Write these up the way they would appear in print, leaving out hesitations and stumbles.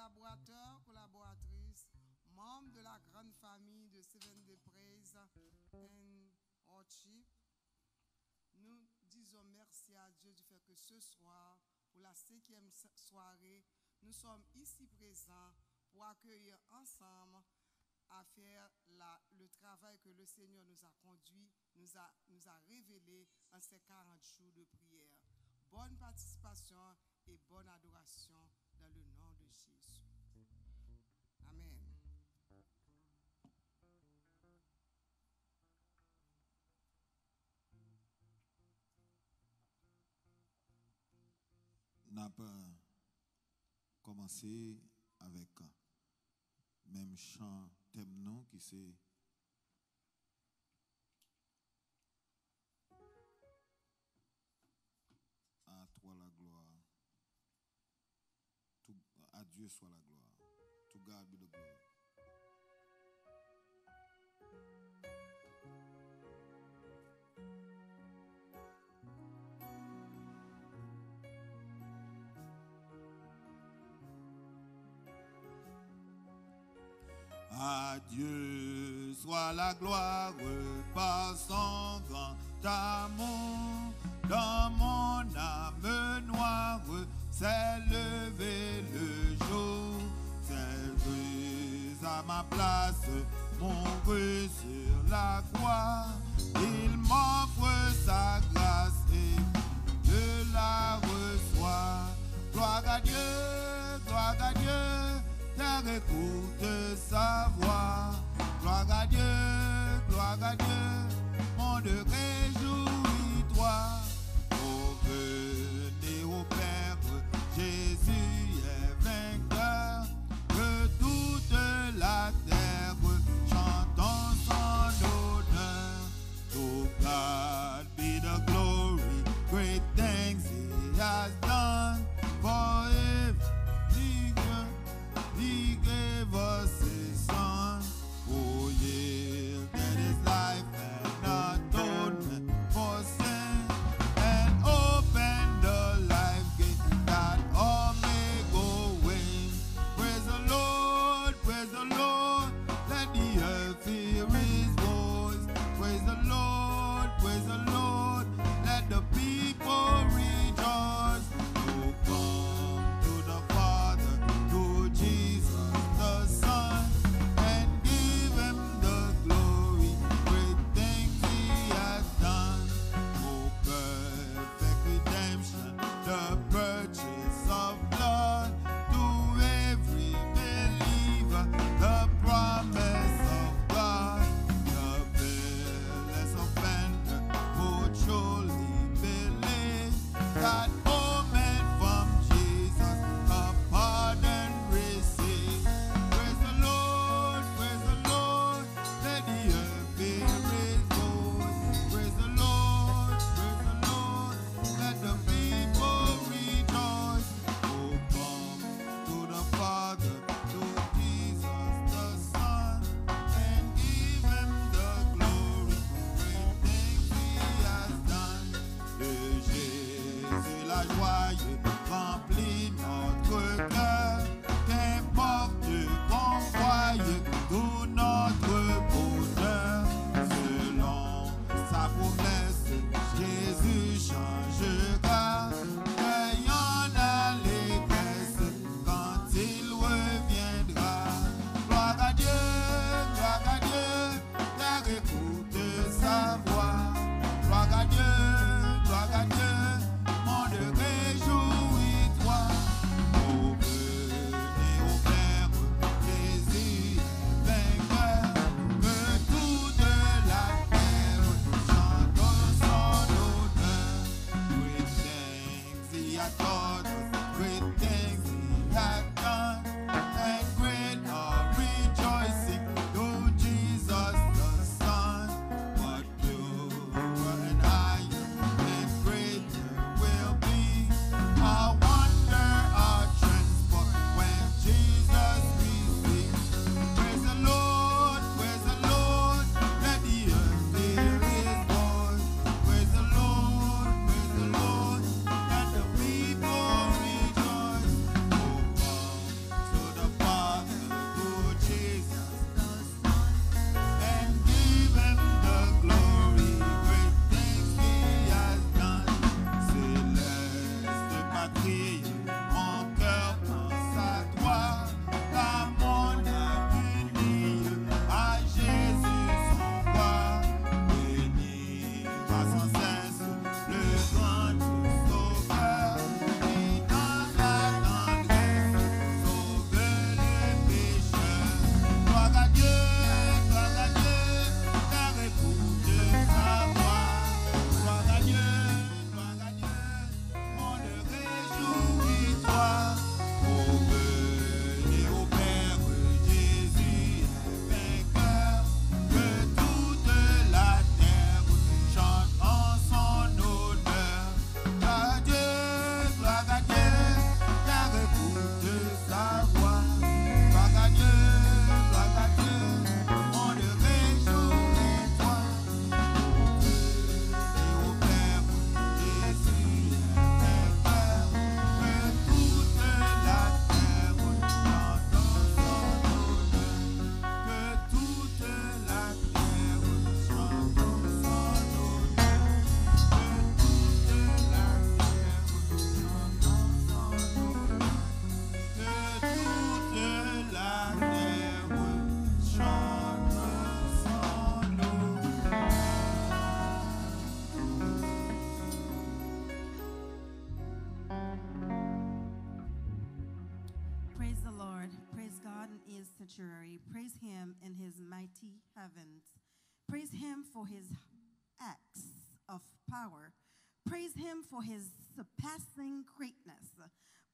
collaborateurs, collaboratrices, membres de la grande famille de Seven Day Praise and Worship, nous disons merci à Dieu du fait que ce soir, pour la 5e soirée, nous sommes ici présents pour accueillir ensemble à faire le travail que le Seigneur nous a conduit, nous a révélé en ces 40 jours de prière. Bonne participation et bonne adoration dans le nom de Jésus. Amen. N'a pas commencé avec même chant thème non qui c'est à toi la gloire, à Dieu soit la gloire, to God be the glory. À Dieu soit la gloire par son grand amour. Dans mon âme noire s'est levé le jour. C'est Christ à ma place, mon Dieu sur la croix. Il m'offre sa grâce et je la reçois. Gloire à Dieu, terre écoute sa voix. Gloire à Dieu, monde réjouis-toi. Oh, venez au Père, Jésus est vainqueur. Que toute la terre chantons son honneur. To God be the glory, great things he has done for him. He gave us his son. Oh yeah, that is life and atonement for sin, and open the life gate that all may go in. Praise the Lord, let the earth hear his voice. Praise the Lord, let the people rejoice. Oh, come to the Father, to Jesus the Son, and give him the glory, great things he has done. Oh, perfect redemption, the purchase of blood, to every believer, the promise of God. The fearless offender would surely believe that moment from Jesus a pardon receive. Praise the Lord, let the earth hear his voice. Praise the Lord, let the people rejoice. Oh, come to the Father, to Jesus the Son, and give him the glory, great things he has done. De Jésus la Praise him for his acts of power. Praise him for his surpassing greatness.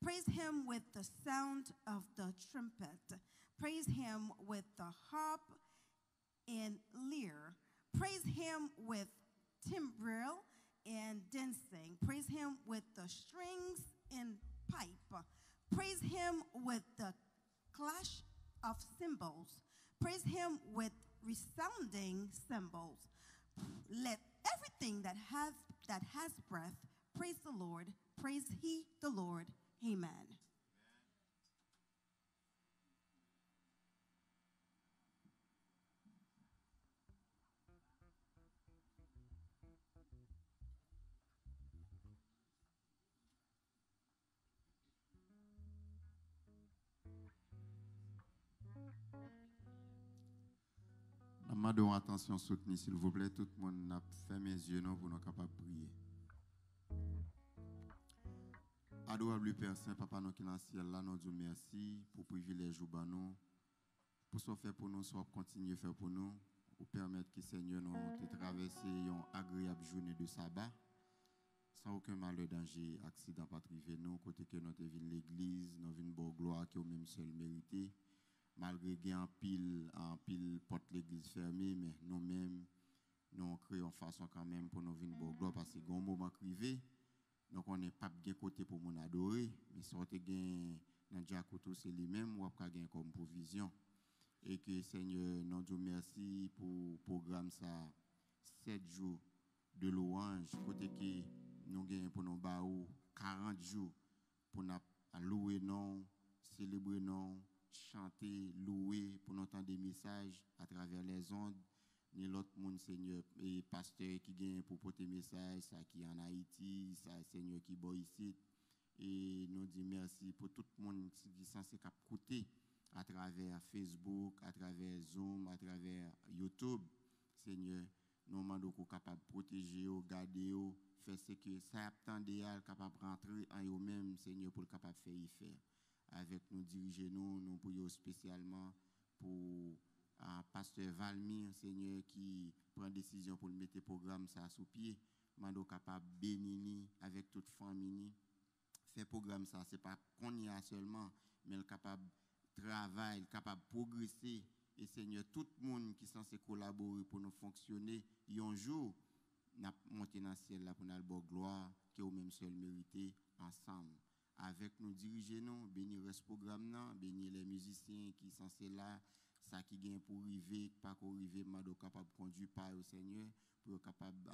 Praise him with the sound of the trumpet. Praise him with the harp and lyre. Praise him with timbrel and dancing. Praise him with the strings and pipe. Praise him with the clash of cymbals. Praise him with resounding cymbals. Let everything that has breath praise the Lord. Praise he the Lord. Amen. Demandons attention soutenue, s'il vous plaît. Tout le monde a fermé les yeux pour nous capables de prier. Adorable Père Saint, Papa nous qui est dans le ciel, là, nous disons merci pour le privilège ou nous, pour ce faire pour nous, soit continuer à faire pour nous, pour permettre que Seigneur nous traverser une agréable journée de sabbat, sans aucun malheur, danger, accident pas privé nous, côté que nous devons l'église, nous venons bonne gloire qui est au même seul mérité. Malgré qu'il y a un pile porte l'église fermée, mais nous-mêmes, nous créons façon quand même pour nous venir bonne gloire parce que un moment privé. Donc on n'est pas bien côté pour mon adorer, mais si on te gagne dans Diakoto c'est lui-même ou après gagne comme provision et que Seigneur nous disons merci pour le programme ça 7 jours de louange côté que nous gagnons pour nous baou 40 jours pour nous louer non, célébrer non, chanter, louer pour nous entendre des messages à travers les ondes. Ni l'autre monde, Seigneur, et pasteur qui gagne pour porter message, ça qui est en Haïti, ça, Seigneur, qui est ici. Et nous disons merci pour tout le monde qui est censé écouter à travers Facebook, à travers Zoom, à travers YouTube. Seigneur, nous demandons qu'on soit capable de protéger, garder, faire ce que ça attendait, capable de rentrer en eux-mêmes, Seigneur, pour le capable de faire y faire. Avec nous diriger, nous prions spécialement pour pasteur Valmir, Seigneur, qui prend décision pour mettre le programme ça sous pied, mando capable bénir avec toute famille. Faire programme ça, c'est pas qu'on y a seulement, mais capable travail, capable progresser. Et Seigneur, tout le monde qui est censé collaborer pour nous fonctionner, un jour, nous monter dans le ciel là pour nous avoir gloire, qui est au même seul mérité ensemble. Avec nous diriger nous, bénir ce programme là, bénir les musiciens qui sont censés là. Ça qui gagne pour arriver, pas qu'on arrive, mais capable de conduire par au Seigneur, pour capable de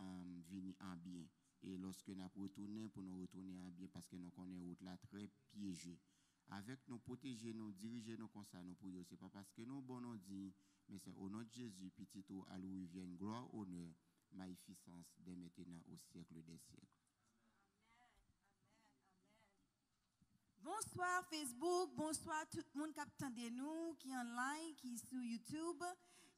venir en bien. Et lorsque nous retournons, pour nous retourner en bien, parce que nous connaissons route là très piégée. Avec nous protéger, nous diriger nous comme ça, nous prions. Ce n'est pas parce que nous bon nous dit, mais c'est au nom de Jésus, petit tout, à lui vienne gloire, honneur, magnificence, dès maintenant au siècle des siècles. Bonsoir Facebook, bonsoir tout le monde qui attendez nous, qui est en ligne, qui est sur YouTube,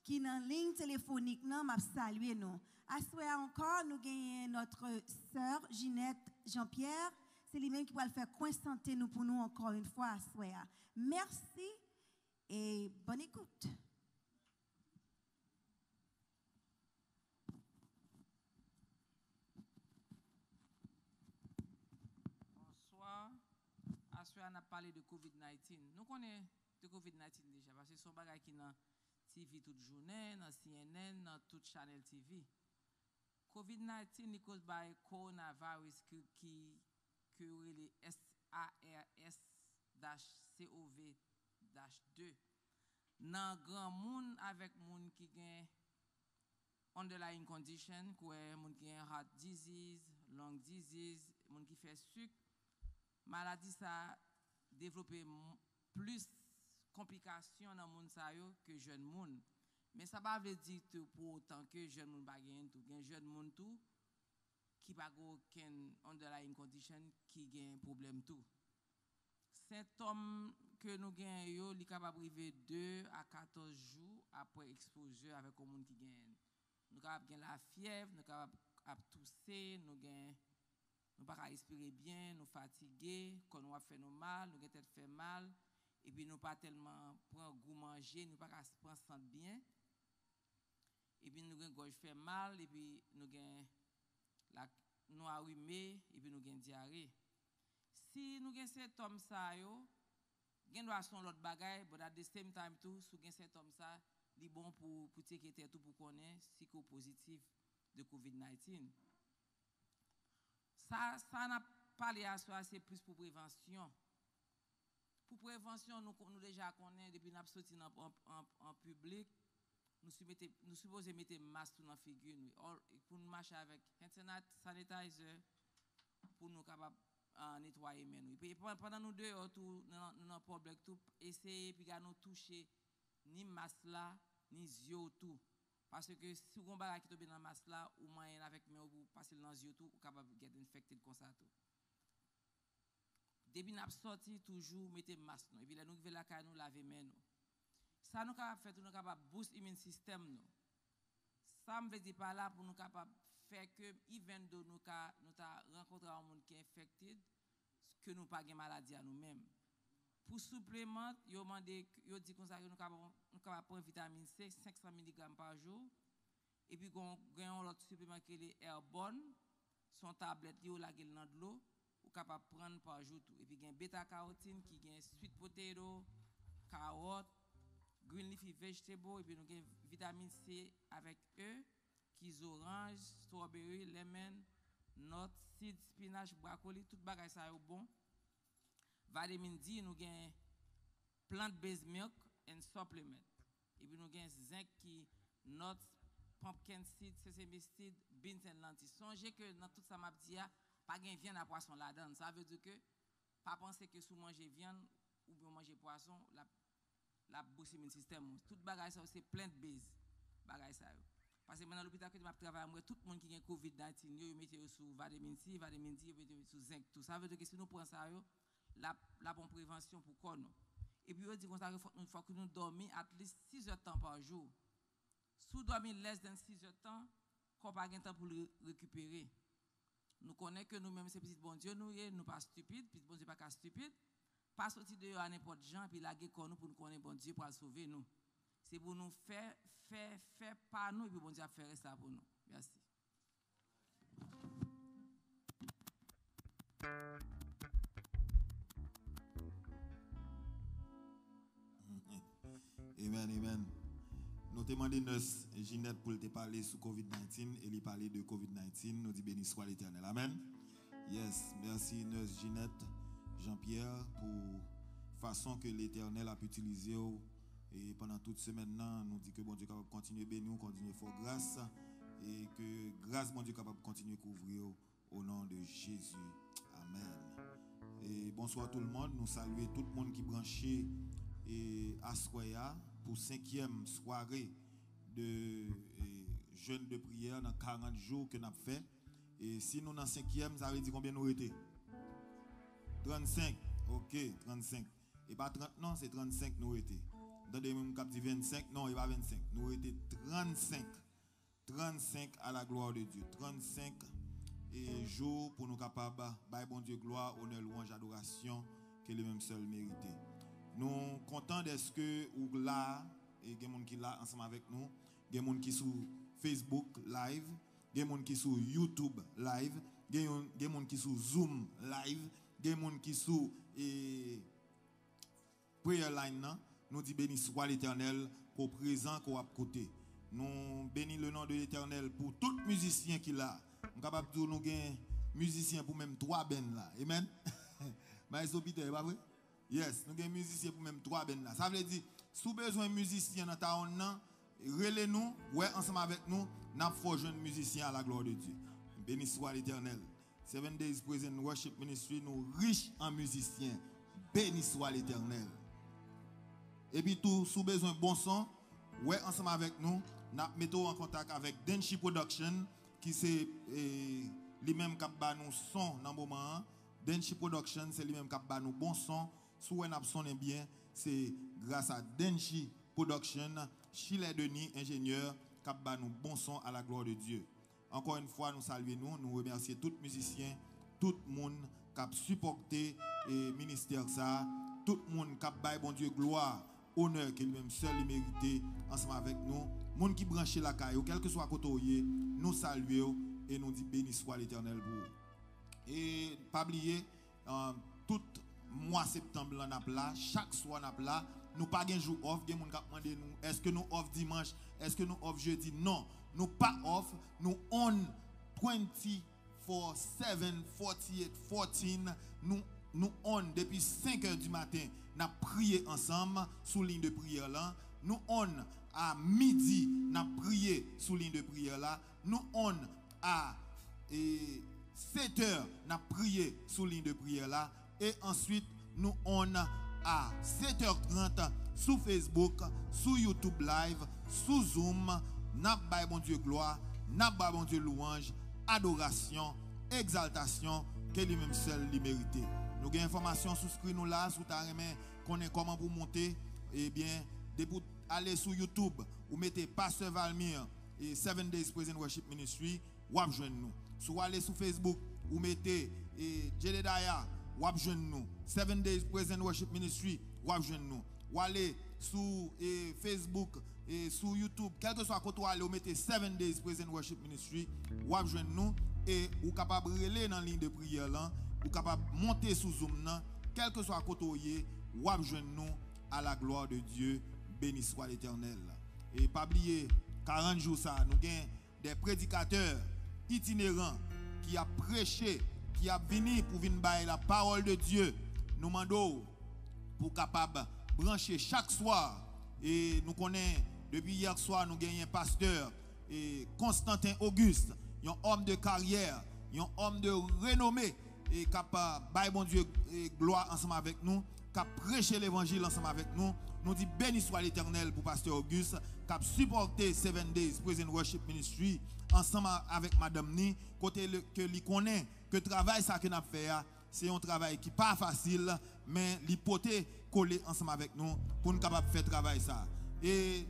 qui est en ligne téléphonique, m'a salué nous. À ce soir encore, nous gagnons notre sœur Ginette Jean-Pierre. C'est lui-même qui va le faire constanter nous pour nous encore une fois à ce soir. Merci et bonne écoute. On a parlé de COVID-19. Nous connaissons de COVID-19 déjà, parce que c'est un bagage qui est dans TV toute journée, dans CNN, dans toute Channel TV. COVID-19 est causé par le coronavirus qui est le SARS-CoV-2. Dans grand monde avec monde qui ont underlying condition, monde qui ont heart disease, lung disease, monde qui fait sucre, maladie ça développer plus complications dans monde ça yo que jeune monde. Mais ça pas veut dire pour autant que jeune monde pas gagne tout, gagne jeune monde tout qui pas aucun underlying condition qui gagne problème tout. Symptômes que nous gagne yo, li capable arriver 2 à 14 jours après exposure avec un monde qui gagne. Nous capable gagne la fièvre, nous capable tousser, nous gagne nous pas respirer bien, nous fatigués, quand nous fait nous mal, nous tête fait mal et puis nous pas tellement prendre goût manger, nous pas prendre santé bien. et puis nous avons gorge fait mal, et puis nous avons la nous arrimé, et puis nous avons diarrhée. Si nous avons ces symptômes ça yo, gen doit son l'autre bagaille, but at the same time tout, sous gen symptômes ça, li bon pour checker tout pour connaître si ko positif de COVID-19. Ça n'a parlé à soi, c'est plus pour prévention. Pour prévention, nous déjà connaissons depuis nous sorti en public, nous supposons mettre masque dans la figure pour nous marcher avec hand sanitizer pour nous capables nettoyer mains. Et pendant nous deux tout dans public tout essayer puis nous toucher ni masque là ni yeux tout parce que si on bagage qui tombe dans masque là ou moyen avec main ou passer dans yeux tout ou capable d'être infecté comme ça tout. Depuis n'a sorti toujours mettez masque et puis là nous la caille nous laver mains nous. Ça nous capable faire nous capable boost immune système nous. Ça me veut dire par là pour nous capable faire que even though nous ta rencontrer un monde qui est infecté que nous pas gain maladie à nous-mêmes. Pour supplément, yo dit comme ça que nous capable prendre vitamine C 500 mg par jour et puis gagne l'autre supplément qui est airborne son tablette yo la gel dans de l'eau ou capable prendre par jour tout et puis gagne bêta carotène qui gagne sweet potato, carotte, green leafy vegetable et puis nous gagne vitamine C avec E qui orange, strawberry, lemon, nut, seed, spinach, brocoli, tout bagay ça yo bon. Vitamine D nous gagne plant-based milk and supplement. Et puis nous gagne zinc qui nuts, pumpkin seed, sesame seed, beans and lentilles. Songez que dans tout ça m'a dit pas gagne viande à poisson là-dedans. Ça veut dire que pas penser que sous manger viande ou bien manger poisson la boost immune système. Tout bagay ça c'est plant-based bagay ça yo. Parce que maintenant l'hôpital que je travaille moi tout le monde qui a COVID-19 yo mettez sous vitamine C, vitamine D, mettez sous zinc tout. Ça veut dire que si nous prenons ça yo la bonne prévention pour quoi nous. Et puis on dit qu'on ça il faut que nous dormions at least 6 heures de temps par jour. Si nous dormons less than 6 heures de temps, qu'on pas de temps pour le récupérer. Nous connaissons que nous-mêmes c'est petit bon Dieu nous pas stupide, petit bon Dieu pas stupide. Pas sortir de à n'importe gens puis laguer comme nous pour nous connaître bon Dieu pour sauver nous. C'est pour nous faire par nous et puis bon Dieu a fait ça pour nous. Merci. Amen, amen. Nous te demandons nurse Ginette pour te parler sur COVID-19 et lui parler de COVID-19. Nous disons béni soit l'Éternel. Amen. Yes, merci nurse Ginette, Jean-Pierre pour façon que l'Éternel a utilisé et pendant toute semaine nous dit que bon Dieu capable continuer bénir, continuer faire grâce et que grâce bon Dieu capable continuer couvrir au nom de Jésus. Amen. Et bonsoir tout le monde, nous saluons tout le monde qui branché et à Soya pour 5e soirée de jeûne de prière dans 40 jours que nous avons fait. Et si nous dans 5e, ça veut dire combien nous étions? 35. OK, 35. Et pas 30 non, c'est 35 nous étions. Dans des mêmes cap dit 25, non, il pas 25. Nous étions 35. 35 à la gloire de Dieu. 35 et jours pour nous capables de bon Dieu gloire, honneur, louange, adoration que le même seul mérité. Nous contents d'être que ou là et il y a des gens qui là ensemble avec nous, il y a des gens qui sur Facebook live, il y a des gens qui sur YouTube live, il y a des gens qui sur Zoom live, il y a des gens qui sur prayer line. Nous disons béni soit l'Éternel pour présent qu'on a côté. Nous bénissons le nom de l'Éternel pour tout musicien qui là. Nous sommes capables de nous gagner musiciens pour même 3 bennes là. Amen. Mais c'est pas vrai? Yes, nous avons musiciens pour même 3 bennes là. Ça veut dire, si vous avez besoin de musiciens dans ta onde, relez-nous, ouais, ensemble avec nous, nous avons jeunes musiciens à la gloire de Dieu. Béni soit l'Éternel. 7 Days Praise and Worship Ministry, nous riches en musiciens. Béni soit l'Éternel. Et puis tout, si vous avez besoin de bon son, ouais, ensemble avec nous, nous mettons en contact avec Denchi Production, qui c'est lui-même qui a nous son dans le moment. Denchi Production, c'est lui-même qui a nous bon son. Si vous avez sonné bien, c'est grâce à Denchi Production, Chile Denis, ingénieur, qui a nous bon son à la gloire de Dieu. Encore une fois, nous saluons, nous remercions tous les musiciens, tout le monde qui a supporté le ministère, ça, tout le monde qui a bon Dieu gloire, honneur qu'il même seul mérité ensemble avec nous. Moun qui branché la caillou, quel que soit côté nous saluons et nous disons béni soit l'Éternel pour vous. Et pas oublier, tout mois septembre, on a là, chaque soir on a là, nous pas un jour off, gen moun k'ap mande nous, est-ce que nous off dimanche, est-ce que nous off jeudi? Non, nous pas off, nous on 24/7, 48, 14, nous on depuis 5 h du matin, nous prié ensemble sous ligne de prière là, nous on à midi, nous prié sous ligne de prière là, nous on à 7 h, nous prié sous ligne de prière là, et ensuite nous on à 7h30 sur Facebook, sur YouTube Live, sur Zoom, n'a pas bon Dieu gloire, n'a pas bon Dieu louange, adoration, exaltation, que lui-même seul lui mérite. Nous avons information sur screen nous là, sur ta remè, connaît comment pour monter, eh bien, pour aller sur YouTube, vous mettez Pasteur Valmir et 7 Days Praise and Worship Ministry, ou joindre nous. Si vous allez sur Facebook, vous mettez Jedediah, ou joindre nous. 7 Days Praise and Worship Ministry, ou joindre nous. Ou allez sur Facebook et sur YouTube, quel que soit côté où allez, vous mettez 7 Days Praise and Worship Ministry, ou joindre nous et vous capable de relayer dans la ligne de prière là, ou capable de monter sur Zoom là, quel que soit côté où ou joindre nous à la gloire de Dieu, béni soit l'Éternel. Et pas oublier 40 jours ça, nous avons des prédicateurs itinérants qui a prêché, qui a venu pour venir bailler la parole de Dieu. Nous demandons pour capable brancher chaque soir. Et nous connaissons depuis hier soir, nous gagnons un pasteur et Constantin Auguste, un homme de carrière, un homme de renommée et capable bailler bon Dieu et gloire ensemble avec nous, qui a prêché l'évangile ensemble avec nous. Nous disons béni soit l'Éternel pour pasteur Auguste, qui a supporté 7 Days Praise and Worship Ministry ensemble avec Madame Ni, côté que lui connaît que le travail ça que nous avons fait, c'est un travail qui n'est pas facile, mais l'hypothèse collé ensemble avec nous pour nous capable de faire travail ça. Et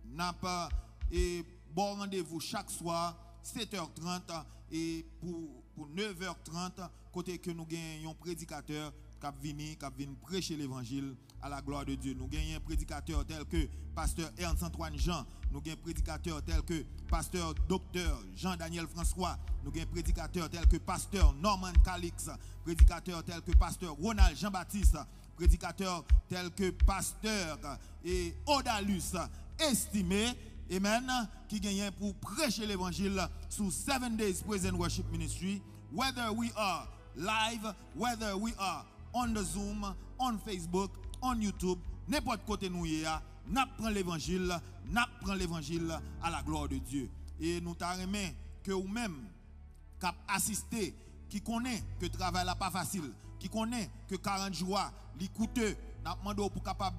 n'a pas et bon rendez-vous chaque soir 7h30 et pour 9h30 côté que nous gagnons un prédicateur qui vient prêcher l'évangile à la gloire de Dieu. Nous gagnons un prédicateur tel que pasteur Ernst Antoine Jean, nous gagnons un prédicateur tel que pasteur docteur Jean-Daniel François, nous gagnons un prédicateur tel que pasteur Norman Calix, prédicateur tel que pasteur Ronald Jean-Baptiste, prédicateur tel que pasteur et Odalus estimé, amen, qui gagne pour prêcher l'évangile sous 7 Days Praise and Worship Ministry, whether we are live, whether we are on the Zoom, on Facebook, on YouTube, n'importe côté nous y a, n'a prend l'évangile à la gloire de Dieu. Et nous t'arrêtons que vous-même, qui assisté, qui connaît que le travail n'est pas facile, qui connaît que 40 jours, les coûteux, nous demandons pour capable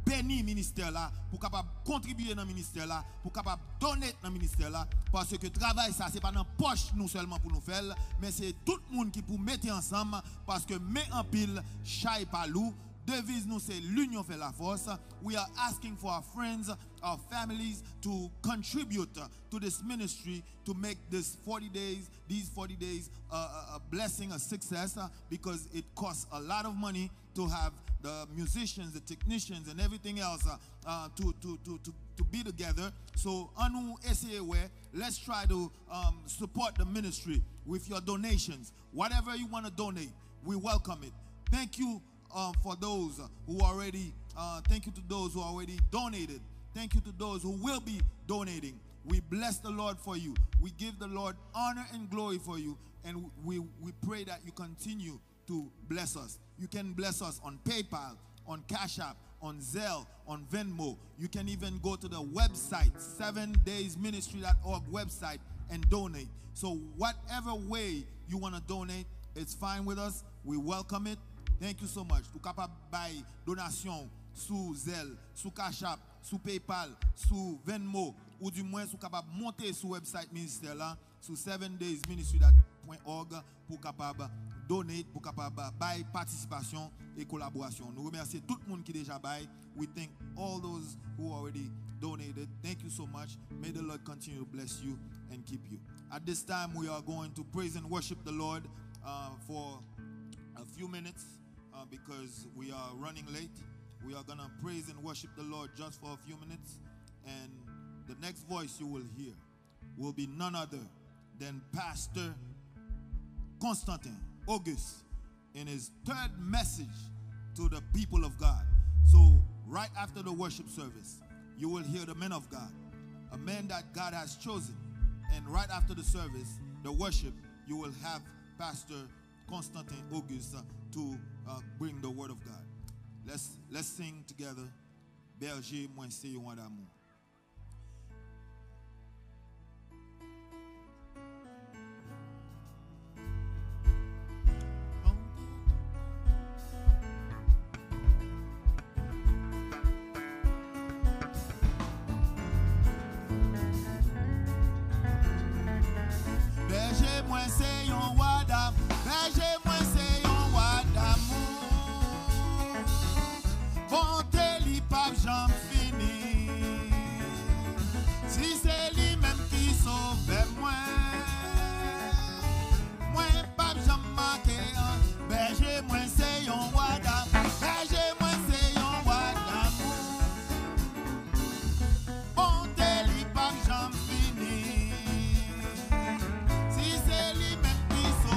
bénir le ministère là, pour capable contribuer dans le ministère là, pour capable donner dans le ministère là, parce que le travail ça c'est pas dans poche nous seulement pour nous faire, mais c'est tout le monde qui pour mettre ensemble, parce que met en pile, chai pas loup. Devise nous c'est l'union fait la force. We are asking for our friends, our families to contribute to this ministry to make these 40 days a blessing, a success, because it costs a lot of money to have the musicians, the technicians, and everything else to be together. So, anu essayer, let's try to support the ministry with your donations. Whatever you want to donate, we welcome it. Thank you for those who already, thank you to those who already donated. Thank you to those who will be donating. We bless the Lord for you. We give the Lord honor and glory for you. And we pray that you continue to bless us. You can bless us on PayPal, on Cash App, on Zelle, on Venmo. You can even go to the website, 7daysministry.org website, and donate. So whatever way you want to donate, it's fine with us. We welcome it. Thank you so much. Tu capable buy donation sous Zelle, sous Cash App, sous PayPal, sous Venmo, ou du moins sous capable monter sur website ministère là, sous 7daysministry.org pour capable donner, pour capable buy participation et collaboration. Nous remercions tout le monde qui déjà buy. We thank all those who already donated. Thank you so much. May the Lord continue to bless you and keep you. At this time, we are going to praise and worship the Lord for a few minutes because we are running late. We are going to praise and worship the Lord just for a few minutes. And the next voice you will hear will be none other than Pastor Constantin Auguste in his third message to the people of God. So right after the worship service, you will hear the man of God, a man that God has chosen. And right after the service, the worship, you will have Pastor Constantin Auguste to bring the word of God. Let's sing together. Berger, moi c'est yon d'amour. Berger, moi c'est yon roi d'amour. Berger, moi c'est yon roi d'amour. Bonté li pas j'en fini. Si c'est lui même qui sauve moi, moi pas j'en manqué. Berger, moi c'est yon roi d'amour. Berger, moi c'est yon roi d'amour. Bonté li pas j'en fini. Si c'est lui même qui sauve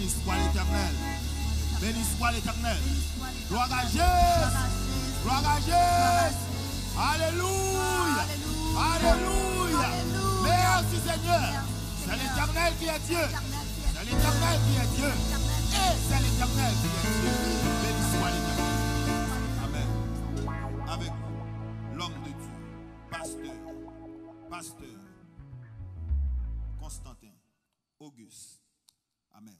Béni soit l'Éternel. Béni soit l'Éternel. Gloire à Jésus. Gloire à Jésus. Alléluia. Alléluia. Merci Seigneur. C'est l'Éternel qui est Dieu. C'est l'Éternel qui est Dieu. Et c'est l'Éternel qui est Dieu. Béni soit l'Éternel. Amen. Avec l'homme de Dieu, pasteur Constantin Auguste. Amen.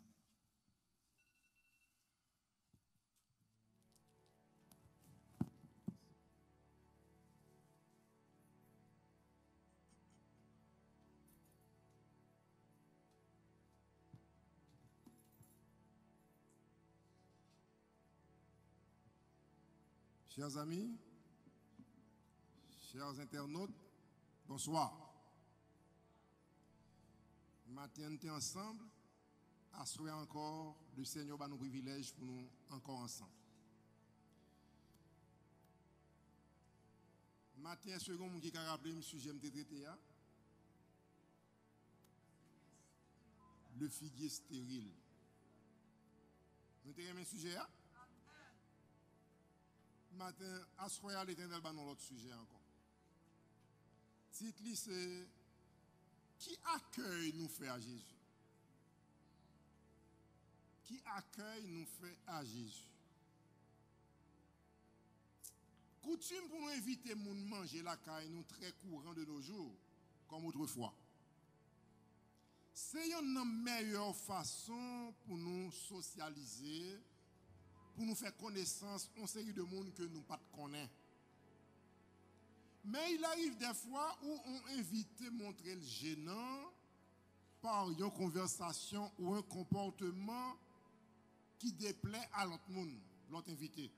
Chers amis, chers internautes, bonsoir. Matin, nous sommes ensemble, assurer encore le Seigneur va nous privilège pour nous encore ensemble. Matin, second qui a rappelé le sujet que je traité, le figuier stérile. Vous avez aimé le sujet? Matin, assoyez l'Éternel dans l'autre sujet encore. Titre, c'est qui accueille nous fait à Jésus? Qui accueille nous fait à Jésus? Coutume pour nous inviter à manger la caille, nous très courant de nos jours, comme autrefois. C'est une meilleure façon pour nous socialiser, pour nous faire connaissance en série de monde que nous ne connaissons pas. Mais il arrive des fois où on invite à montrer le gênant par une conversation ou un comportement qui déplaît à l'autre monde, l'autre invité.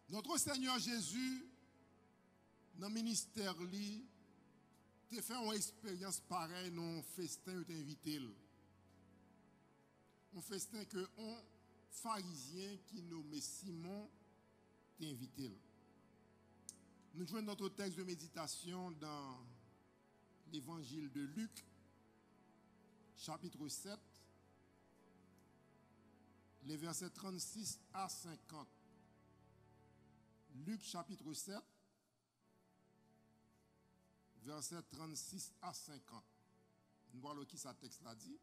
Notre Seigneur Jésus, dans le ministère, a fait une expérience pareille dans un festin où invité. Un festin que un pharisien qui nommé Simon t'a invité. Nous jouons notre texte de méditation dans l'évangile de Luc, chapitre 7, les versets 36 à 50. Luc, chapitre 7, versets 36 à 50. Nous voyons qui ce texte l'a dit.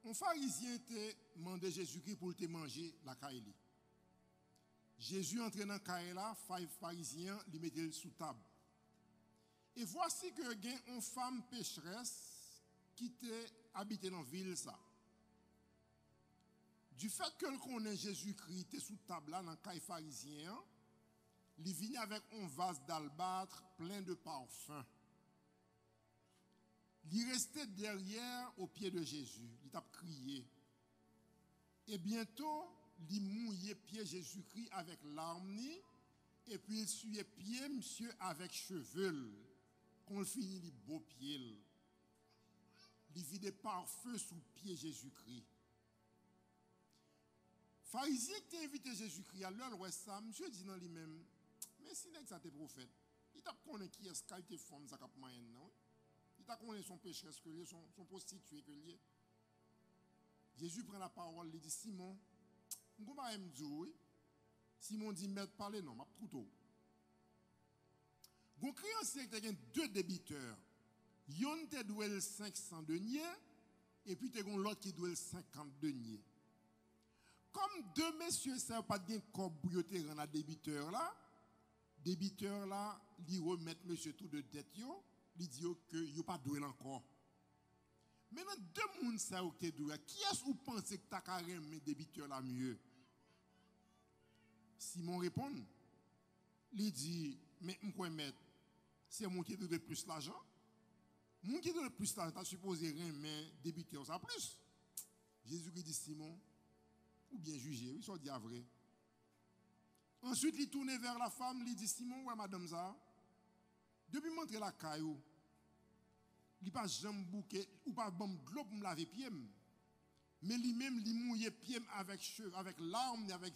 Un pharisien était demandé Jésus-Christ pour te manger la caille. Jésus entré dans la caille là, pharisien lui mettait sous table. Et voici que il y a une femme pécheresse qui était habitée dans la ville ça. Du fait que connaît Jésus-Christ était sous table là dans la caille pharisien, il vient avec un vase d'albâtre plein de parfum. Il restait derrière au pied de Jésus. Il a crié. Et bientôt, il mouillait pied Jésus-Christ avec larmes. Et puis il suyait pied monsieur avec cheveux. Quand il finit, il beau pied. Il vidait parfum sous pied Jésus-Christ. Pharisien qui a invité Jésus-Christ à l'heure où ça, monsieur dit dans lui-même, mais si n'est que ça t'es prophète, il t'a connu qui est-ce qu'il te forme ça cap moyen non? Il t'a connu son pécheresse que lié, son prostitué que lié. Jésus prend la parole, il dit Simon, on va me dire oui. Simon dit maître parler non, m'a trop tôt. Gon créancier qui a deux débiteurs. Yon te doit 500 deniers et puis te gon l'autre qui doit 50 deniers. Comme deux messieurs ça pas bien cobrioter dans la débiteur là li remettre monsieur tout de dette yo, li dit que yo pas doué encore. Maintenant deux moun ça ou te doué, qui est-ce ou pense que ta carême débiteur là mieux? Simon répond, il dit mais m'kwa mettre c'est mon qui doit plus l'argent. Mon qui doit plus l'argent, t'as supposé remettre débiteur ça plus. Jésus qui dit Simon ou bien jugé, il soit dit à vrai. Ensuite, il tourne vers la femme, il dit Simon, ouais madame ça. Depuis montrer la caillou, il pas jamais bouquet ou pas bon de l'eau pour me laver pied. Mais lui-même, il mouillait pied avec larmes, avec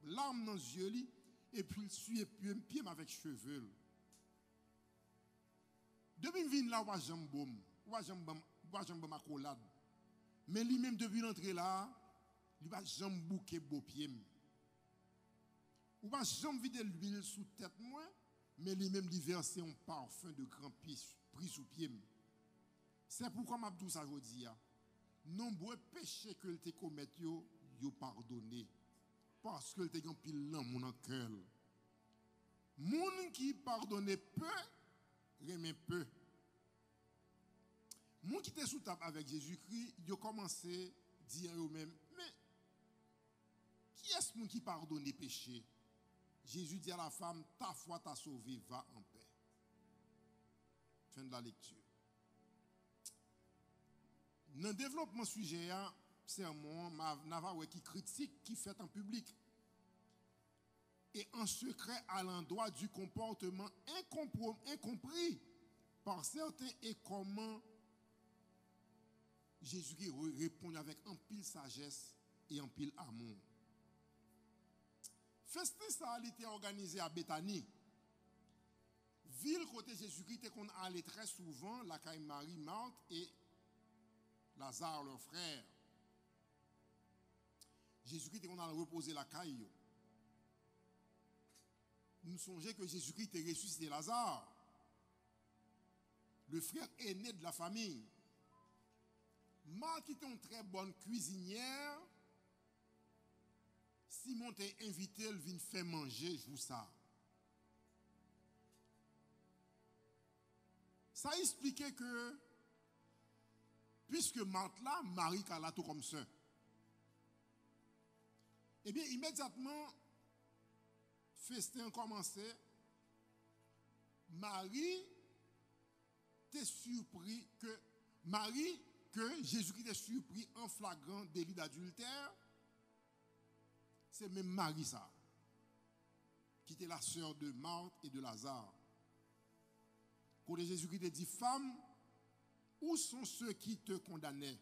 larmes dans les yeux, et puis il suait pied avec cheveux. Depuis qu'il vient là, il va jambon, il va jambon accolade. Mais lui-même, depuis l'entrée là, il va jambouquer beau pied. Il va jamais vider l'huile sous tête moi, mais lui-même, il verse un parfum de grand prix sous pied. C'est pourquoi je dis ça aujourd'hui. Nombreux péchés que tu commet, yo pardonné. Parce que tu as pile dans mon cœur. Moun qui pardonne peu, remet peu. Moun qui était sous table avec Jésus-Christ, yo commencé à dire eux-mêmes, mais qui est-ce qui pardonne les péchés? Jésus dit à la femme, ta foi t'a sauvé, va en paix. Fin de la lecture. Dans le développement sujet, c'est un mot qui critique, qui fait en public. Et en secret à l'endroit du comportement incompris par certains et comment Jésus répond avec un pile sagesse et un pile amour. Festin ça a été organisé à Bethanie. Ville côté Jésus-Christ qu'on allait très souvent, la caille Marie, Marthe et Lazare, leur frère. Jésus-Christ qu'on a reposé la caille. Nous songeons que Jésus-Christ est ressuscité Lazare, le frère aîné de la famille. Marthe était une très bonne cuisinière. Simon t'a invité, elle vient faire manger, je vous ça. Ça expliquait que, puisque Marthe là, Marie a tout comme ça. Eh bien, immédiatement, festin commencé, Marie t'est surpris que Jésus-Christ est surpris en flagrant délit d'adultère. C'est même Marie ça, qui était la sœur de Marthe et de Lazare. Quand Jésus-Christ a dit, femme, où sont ceux qui te condamnaient?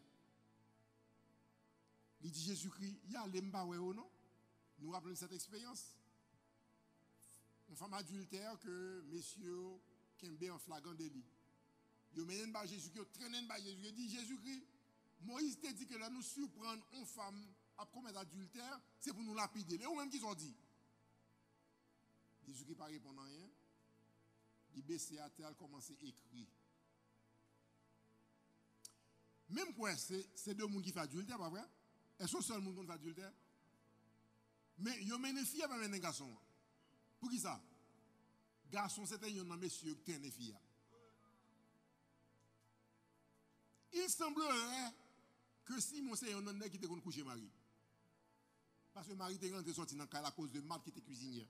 Il dit Jésus-Christ, il y a l'embaoué ou non? Nous rappelons cette expérience. Une femme adultère que messieurs Kembe en flagrant délit. Ils mènent par Jésus-Christ, ils traînent par Jésus-Christ. Dit Jésus-Christ, Moïse t'a dit que là nous surprendre une femme à commettre adultère, c'est pour nous lapider. Et ou même qu'ils ont dit. Jésus-Christ pas répondre rien. Il baisse à terre, il commence à écrire. Même quoi, c'est deux gens qui font adultère, pas vrai? Est-ce que c'est seul monde qui fait adultère? Mais il y a une fille avec un garçon. Pour qui ça? Garçon, c'était un monsieur qui était une fille. Il semblerait que Simon c'est un homme qui était couché Marie. Parce que Marie était rentrée sortie dans la cause de Marthe qui était cuisinière.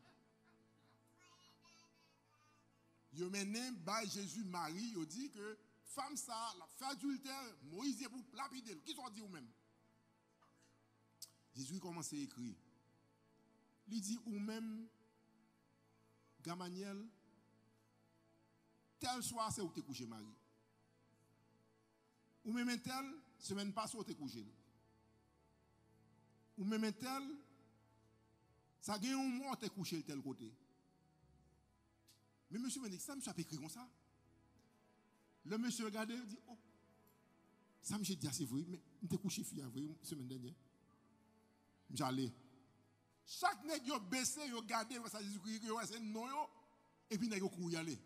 Il mené par Jésus Marie, il dit que femme ça, la fait adultère, Moïse est pour lapider. Qui sont dit ou même? Jésus commence à écrire. Il dit ou même Gamaniel, tel soir c'est où tu es couché Marie. Ou même tel, semaine passée où tu es couché. Ou même tel, ça gagne un mois tu es couché de tel côté. Mais monsieur me dit, ça me a écrit comme ça. Le monsieur regarde et dit, oh, ça me dit, c'est vrai, mais tu es couché fille la semaine dernière. J'allais. Chaque nègre yo baissé, yo gardé ça Jésus-Christ, yo c'est non yo et puis nèg yo couru y aller.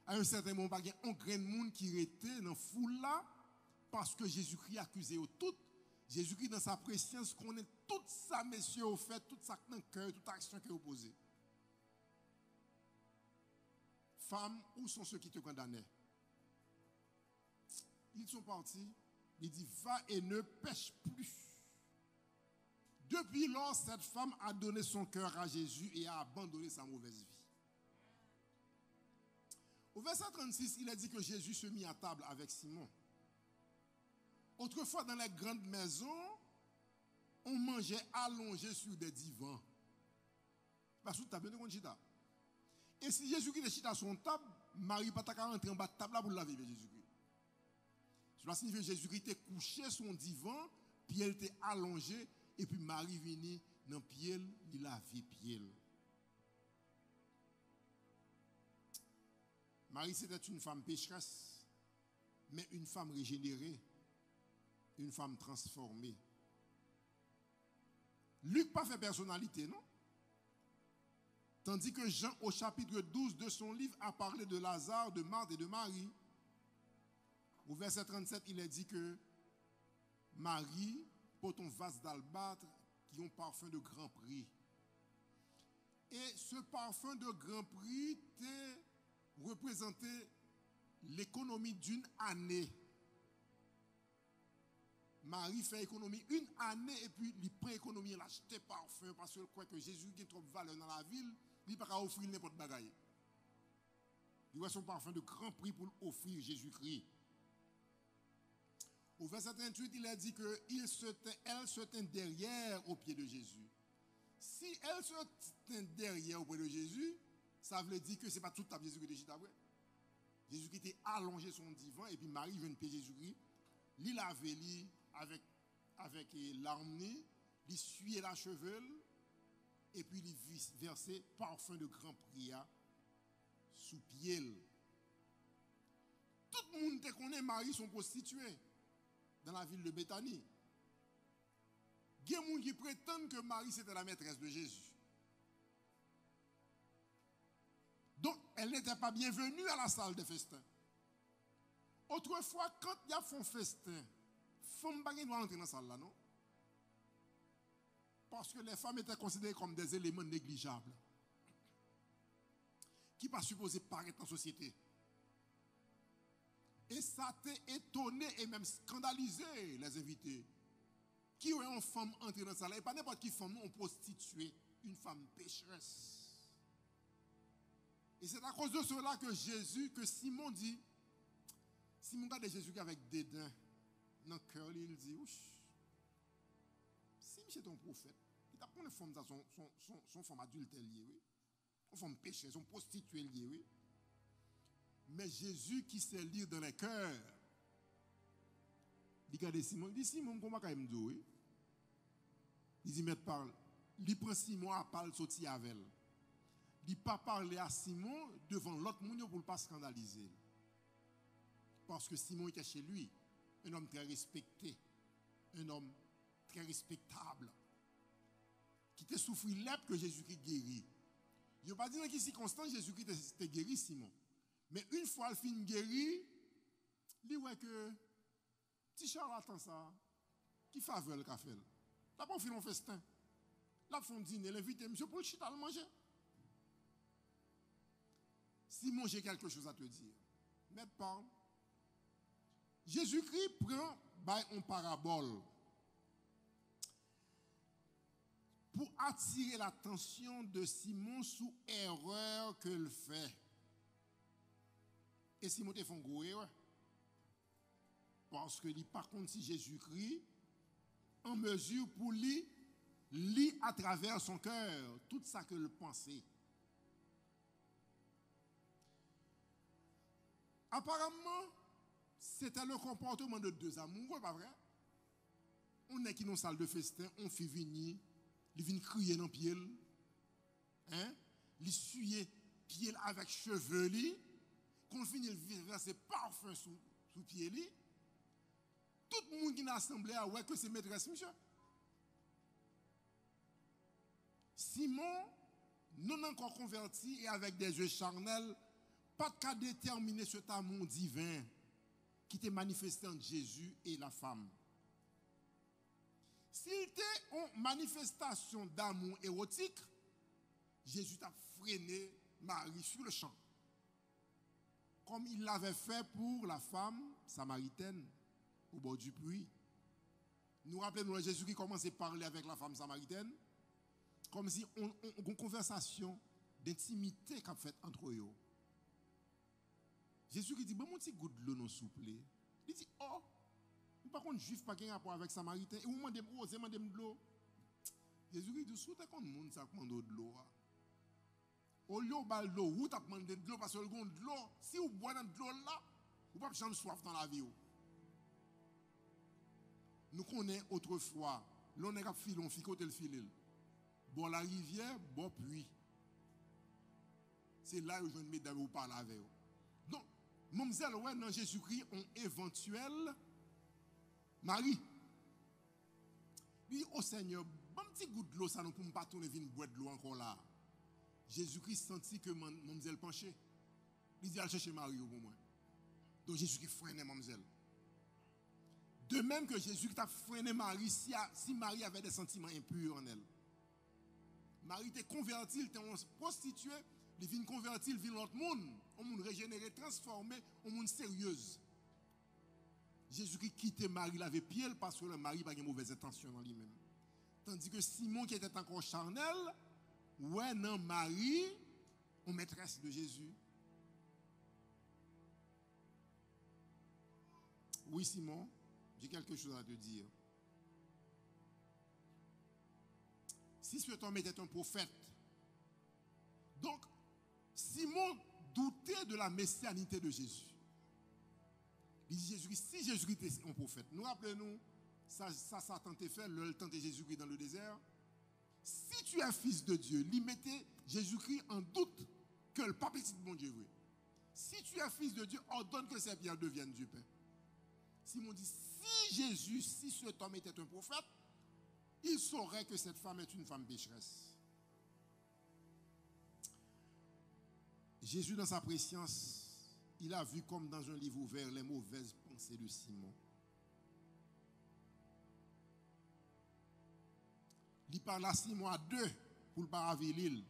À un certain moment pas un grain de monde qui était dans foule là parce que Jésus-Christ accusé eux tout. Jésus-Christ dans sa préscience connaît tout ça messieurs au fait, tout ça dans cœur, toute action que vous posez. Femmes, où sont ceux qui te condamnaient? Ils sont partis. Il dit va et ne pêche plus. Depuis lors, cette femme a donné son cœur à Jésus et a abandonné sa mauvaise vie. Au verset 36, il a dit que Jésus se mit à table avec Simon. Autrefois, dans les grandes maisons, on mangeait allongé sur des divans. Parce que tu as bien de chita. Et si Jésus-Christ est chita sur son table, Marie pas ta rentrer en bas de table pour laver Jésus-Christ. Cela signifie que Jésus-Christ était couché sur son divan pied était allongé et puis Marie vini dans pied, il lavé pied. Marie c'était une femme pécheresse, mais une femme régénérée, une femme transformée. Luc pas fait personnalité, non? Tandis que Jean, au chapitre 12 de son livre, a parlé de Lazare, de Marthe et de Marie. Au verset 37, il est dit que Marie porte un vase d'albâtre qui ont parfum de grand prix. Et ce parfum de grand prix représentait l'économie d'une année. Marie fait économie une année et puis il prend économie, il achète parfum parce qu'il croit que Jésus a trop de valeur dans la ville, il ne peut pas offrir n'importe quoi. Il voit son parfum de grand prix pour offrir Jésus-Christ. Au verset 38, il a dit qu'elle se tint derrière au pied de Jésus. Si elle se tint derrière au pied de Jésus, ça veut dire que ce n'est pas tout à Jésus qui était juste après. Jésus qui était allongé son divan et puis Marie vient de pied Jésus-Christ. Il l'avait avec l'arme, il suait la chevelle et puis il versait parfum de grand prix sous pied. Tout le monde qui connaît Marie sont prostituées dans la ville de Béthanie. Il y a des gens qui prétendent que Marie c'était la maîtresse de Jésus. Donc elle n'était pas bienvenue à la salle de festin. Autrefois, quand il y a un festin, les femmes ne doivent entrer dans la salle là, non? Parce que les femmes étaient considérées comme des éléments négligeables qui ne sont pas supposés paraître dans la société. Et ça a étonné et même scandalisé les invités qui ont une femme entrée dans la salle. Et pas n'importe qui femme, on prostituée, une femme pécheresse. Et c'est à cause de cela que Simon dit, Simon regarde Jésus avec dédain dans le cœur, il dit, ouch, si monsieur est un prophète, il a pris une femme dans son femme adultère liée, oui. Une femme pécheresse, son prostituée liée, oui. Mais Jésus qui sait lire dans les cœurs, il regarde Simon, il dit, Simon, comment il me dit, oui? Il dit, mais parle. Il prend Simon à parler, sortir avec elle. Il n'a pas parlé à Simon devant l'autre monde pour ne pas scandaliser. Parce que Simon était chez lui, un homme très respecté, un homme très respectable, qui était souffert l'être que Jésus-Christ guérit. Je ne vais pas dire dans quelle circonstance Jésus-Christ était guéri, Simon. Mais une fois il finit guéri, il dit ouais que petit charlatan ça, qui faveur le café. Là, on fait un festin. Là, on fait un dîner, l'invite monsieur pour le chita le manger. Simon, j'ai quelque chose à te dire. Mais parle. Jésus-Christ prend une parabole pour attirer l'attention de Simon sous erreur qu'il fait. Et Simon te fait un gros erreur. Parce que par contre, si Jésus-Christ en mesure pour lui lire à travers son cœur tout ça que le pensait. Apparemment, c'était le comportement de deux amoureux, pas vrai? On est qui dans une salle de festin, on fait venir, il vient crier dans le pied, hein? Il suye pied avec cheveux, qu'on finit de verser parfum sous pied. Tout le monde qui est assemblé a ouais que c'est maîtresse, monsieur. Simon, non encore converti et avec des yeux charnels, pas de cas déterminer cet amour divin qui était manifesté entre Jésus et la femme. S'il était une manifestation d'amour érotique, Jésus a freiné Marie sur le champ. Comme il l'avait fait pour la femme samaritaine au bord du puits. Nous rappelons Jésus qui commençait à parler avec la femme samaritaine, comme si on une conversation d'intimité qu'a fait entre eux. Jésus qui dit, bon, mon petit goût de l'eau non souple. Il dit, oh, par contre, juif pas qu'un rapport avec samaritain, et vous demandez, oh, c'est demandé de l'eau. Jésus dit, sous t'es comme monde, ça demande de l'eau. Au lieu de l'eau, vous t'as demandé de l'eau parce que vous avez de l'eau. Si vous boivez de l'eau là, vous ne pouvez pas jamais soif dans la vie. nous connaissons autrefois, l'on est filé, on ficote le filé. Bon la rivière, bon puits. C'est là où je me mets ou parler avec eux. Donc, mademoiselle, ouais, dans Jésus-Christ, on éventuel Marie. Lui, au Seigneur, bon petit goût de l'eau, ça nous ne peut pas tourner une boîte de l'eau encore là. Jésus-Christ sentit que mademoiselle penchait. Il dit, allez chercher Marie pour moi. Donc Jésus-Christ freinait mademoiselle. De même que Jésus-Christ a freiné Marie si Marie avait des sentiments impurs en elle. Marie était convertie, elle était prostituée, elle vient convertie, elle vient dans l'autre monde, un monde régénéré, transformé, un monde sérieuse. Jésus-Christ quittait Marie, il avait pied parce que le mari n'a pas de mauvaise intention dans lui-même. Tandis que Simon, qui était encore charnel, ouais, non, Marie, on maîtresse de Jésus. Oui, Simon, j'ai quelque chose à te dire. Si cet homme était un prophète, donc Simon doutait de la messianité de Jésus. Il dit Jésus-Christ, si Jésus-Christ était un prophète, nous rappelons-nous, ça a tenté faire, le tenté Jésus-Christ dans le désert. Si tu es fils de Dieu, il mettait Jésus-Christ en doute que le pape est bon Dieu. Si tu es fils de Dieu, ordonne que ces pierres deviennent du pain. Simon dit, si Jésus, si cet homme était un prophète, il saurait que cette femme est une femme pécheresse. Jésus, dans sa préscience, il a vu comme dans un livre ouvert les mauvaises pensées de Simon. Il parle à Simon à deux pour le paraver l'île.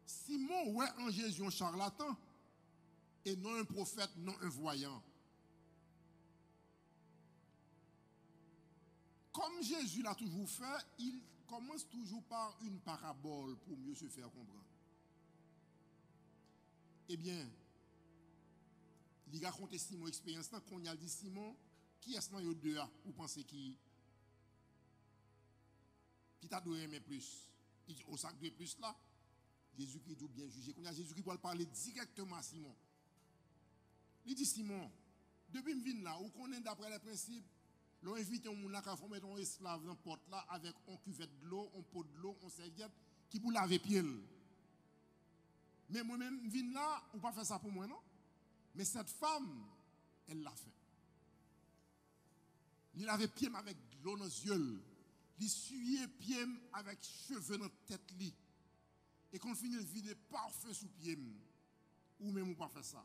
Simon, ouais, en Jésus, un charlatan, et non un prophète, non un voyant. Comme Jésus l'a toujours fait, il commence toujours par une parabole pour mieux se faire comprendre. Eh bien, il a raconté Simon expérience là, qu'on a dit Simon, qui est-ce que deux a, vous pensez qui t'a donné mais plus? Il dit, au sac de plus là, Jésus-Christ doit bien juger. Qu'on a Jésus-Christ pour parler directement à Simon. Il dit Simon, depuis que je viens là, vous connaissez d'après les principes, l'on invite un monde là qui a formé un esclave dans la porte là avec un cuvette de l'eau, un pot de l'eau, un serviette qui pour laver pied. Mais moi-même, je viens là, ou pas faire ça pour moi, non? Mais cette femme, elle l'a fait. Il avait pied avec de l'eau dans les yeux. Il essuyait pied avec cheveux dans la tête. Et quand on finit, il vide parfait sous pied. Ou même ou pas faire ça.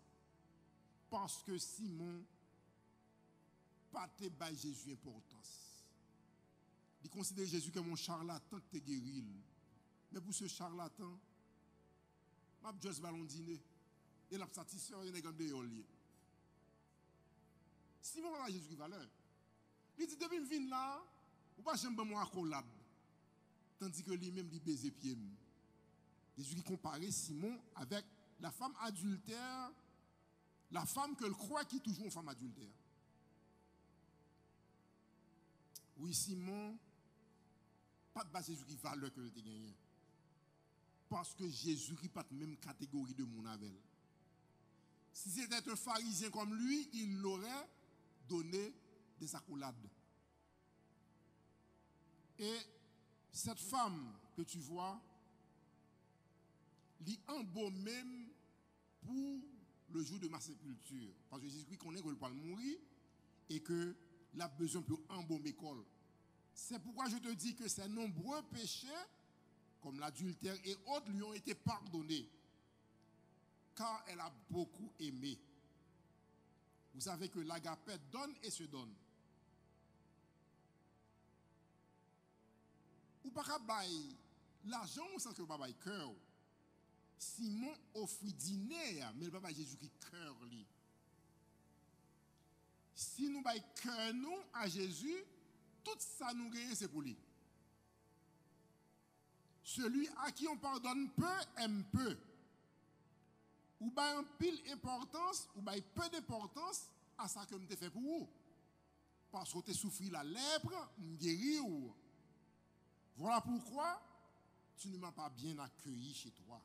Parce que Simon, pas te bail Jésus importance. Il considère Jésus comme un charlatan qui te guérit. Mais pour ce charlatan, m'a juste ballon dîner et l'a satisfait un nègre de yolier. Simon va Jésus valeur. Il dit depuis me vinn là, ou pas j'aime moi accolade. Tandis que lui-même il baiser pied. Jésus qui comparait Simon avec la femme adultère, la femme que le croit qui est toujours une femme adultère. Oui, Simon, pas de base Jésus qui valeur que le te gagné. Parce que Jésus qui pas de même catégorie de mon avec. Si c'était un pharisien comme lui, il l'aurait donné des accolades. Et cette femme que tu vois, il embaumé même pour le jour de ma sépulture. Parce que Jésus connaît qu'il va mourir et qu'il a besoin pour embaumer col. C'est pourquoi je te dis que ces nombreux péchés, comme l'adultère et autres, lui ont été pardonnés. Car elle a beaucoup aimé. Vous savez que l'agapé donne et se donne. Ou pas qu'à bailler l'argent sans que vous bailler cœur. Simon offre dîner, mais le papa Jésus qui cœur lui. Si nous baillons cœur nous à Jésus, tout ça nous gagne c'est pour lui. Celui à qui on pardonne peu aime peu. Ou baille un pile importance, ou baille peu d'importance à ça que je fait pour vous. Parce que tu souffri la lèpre, guéri ou. Voilà pourquoi tu ne m'as pas bien accueilli chez toi.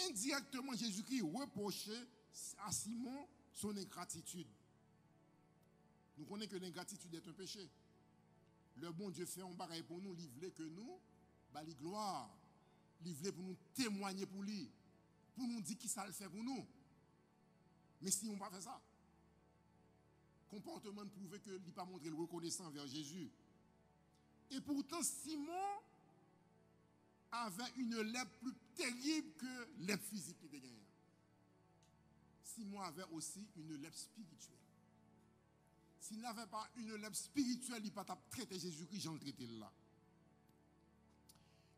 Indirectement, Jésus-Christ reprochait à Simon son ingratitude. Nous connaissons que l'ingratitude est un péché. Le bon Dieu fait un bagage pour nous, il voulait que nous, bah, la gloire, il voulait pour nous témoigner pour lui, pour nous dire qui ça le fait pour nous. Mais si on ne pas fait ça, comportement prouve que il n'a pas montré le reconnaissant vers Jésus. Et pourtant, Simon avait une lèpre plus terrible que lèpre physique qu'il était. Simon avait aussi une lèpre spirituelle. S'il n'avait pas une lèpre spirituelle, il ne pas traiter Jésus-Christ, j'en traité là.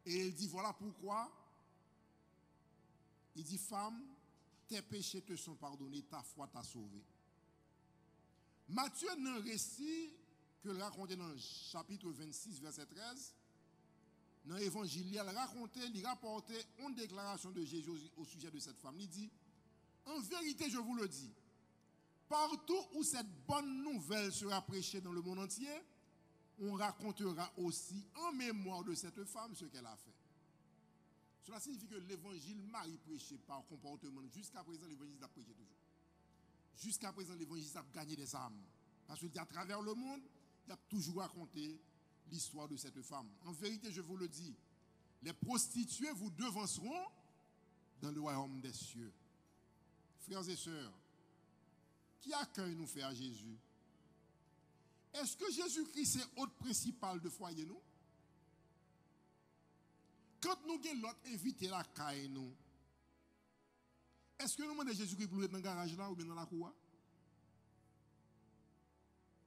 Et il dit, voilà pourquoi. Il dit, femme, tes péchés te sont pardonnés, ta foi t'a sauvé. Matthieu, dans le récit que le racontait dans le chapitre 26, verset 13, dans l'évangile, il rapportait une déclaration de Jésus au sujet de cette femme. Il dit, en vérité, je vous le dis, partout où cette bonne nouvelle sera prêchée dans le monde entier, on racontera aussi en mémoire de cette femme ce qu'elle a fait. Cela signifie que l'évangile Marie prêché par comportement. Jusqu'à présent, l'évangile a prêché toujours. Jusqu'à présent, l'évangile a gagné des âmes. Parce qu'à travers le monde, il a toujours raconté l'histoire de cette femme. En vérité, je vous le dis, les prostituées vous devanceront dans le royaume des cieux. Frères et sœurs, qui accueille nous fait à Jésus? Est-ce que Jésus-Christ est hôte principal de foyer nous? Quand nous avons l'autre invité la caille nous, est-ce que nous demandons Jésus-Christ pour être dans le garage là ou bien dans la cour?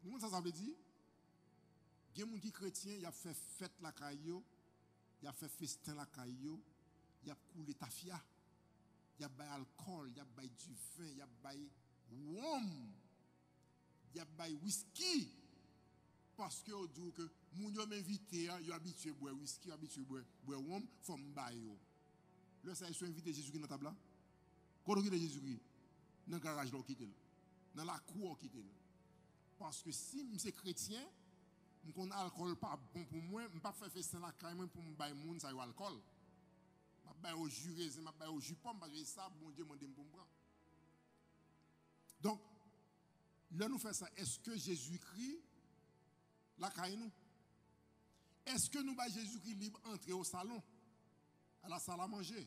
Nous ça veut dire? Il y a des gens qui chrétiens, il a fait fête la caille, il a fait festin la caille, il a coulé tafia, il a baillé alcool, il a baillé du vin, il a baillé rhum, il a baillé whisky. Parce que on dit que moun yo m'invité, yo habitué boire whisky, habitué boire rhum, faut m'bayo. Là ça ils sont invité Jésus-Christ dans table là. Quand on quitte Jésus-Christ dans le garage là quitte dans la cour quitte. Parce que si je chrétien, m'kon alcool pas bon pour moi, m'pas faire festin la caille pour m'baye moun ça yo alcool. M'a baye au jus raisin, m'a baye au jus pomme parce que ça bon Dieu mande pour me prendre. Donc là nous fait ça, est-ce que Jésus-Christ la caille nous? Est-ce que nous, Jésus-Christ libre entrer au salon, à la salle à manger?